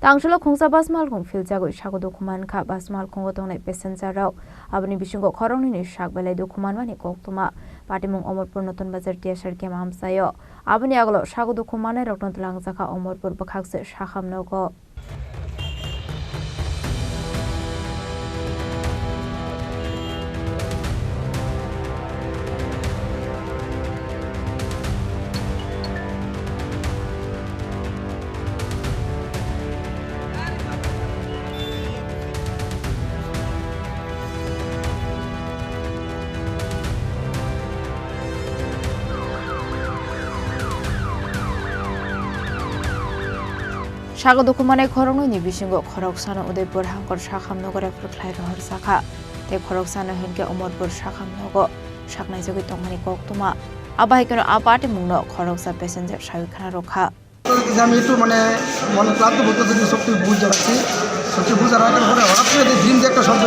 Tangshalo khungsa basmal khung filjago shago dokuman kha basmal khungo tongnai passenger rao aboni bisingo khorongni ni shak belai dokuman mani koktuma patimung Omorpur Noton Bazar tiasar kem amsayo aboni aglo shago dokuman rokton tlangzaka Omorpur bakhakse shakhamnogo Shago dokumane khorongno ni bisingo khoroksana Udaipur hangkor shakhamnogo reflekhlai rohor sakha te khoroksana henke Omorpur shakhamnogo shaknai jogi tongmani koktuma abaikeno apati mungno khoroksa passenger shawikhana rokha আমি একটু মানে মনে ক্লান্ত বলতে সব বুঝে রাখছি সবচেয়ে বুঝে রাখার পরে হঠাৎ করে দিন যে একটা শব্দ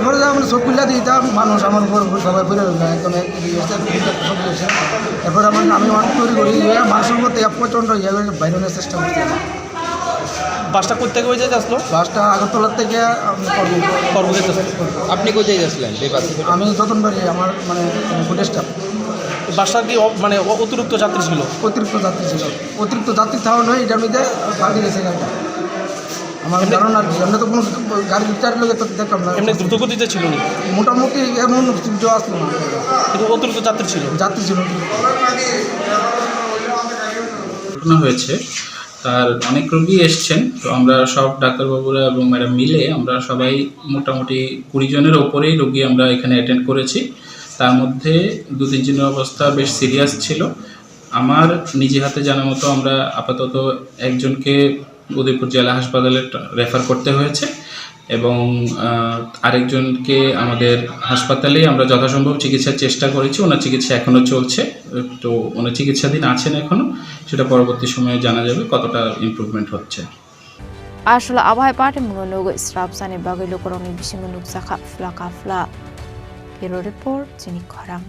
পরে মানে চোখ খুলে দিই তা মানুষ আমার উপর সবাই ফিরে একদম শব্দ হয়েছে এরপরে আমি অনেক তৈরি করি মানুষের মধ্যে এক প্রচণ্ড বাইরে আনার চেষ্টা করছি বাসটা কোথা থেকে যেতে আসলো? বাসটা আগরতলার থেকে করবো যেতে আপনি কোথায় যাচ্ছিলেন? আমি যতন বাড়ি আমার মানে ফুড স্টাফ। বাসটা কি মানে অতিরিক্ত যাত্রী ছিল? অতিরিক্ত যাত্রী থাওয়া নয় এটার মধ্যে পাল্টে গেছে গাড়িটা আমার ধারণা আর কি এমনি তো কোনো গাড়ি চার লোকের তো দেখলাম না এমনি দ্রুতগতিতে ছিল না মোটামুটি এমন আসলো না কিন্তু অতিরিক্ত যাত্রী ছিল ঘটনা হয়েছে তার অনেক রোগী এসছেন তো আমরা সব ডাক্তারবাবুরা এবং ম্যাডাম মিলে আমরা সবাই মোটামুটি 20 জনের ওপরেই রোগী আমরা এখানে অ্যাটেন্ড করেছি তার মধ্যে 2-3 জনের অবস্থা বেশ সিরিয়াস ছিল আমার নিজে হাতে জানা মতো আমরা আপাতত একজনকে উদয়পুর জেলা হাসপাতালে রেফার করতে হয়েছে এবং আরেকজনকে আমাদের হাসপাতালে আমরা যথাসম্ভব চিকিৎসার চেষ্টা করেছি ওনার চিকিৎসা এখনও চলছে তো ওনার চিকিৎসাধীন আছেন এখনও সেটা পরবর্তী সময়ে জানা যাবে কতটা ইমপ্রুভমেন্ট হচ্ছে আসলে আবহাওয়া পার্টি মুনোগ স্রাবসানে বাগৈ লোকরংনি বিসিঙ্গ নুকসাখা ফ্লাকা ফ্লা ব্যুরো রিপোর্ট চিনি খরাং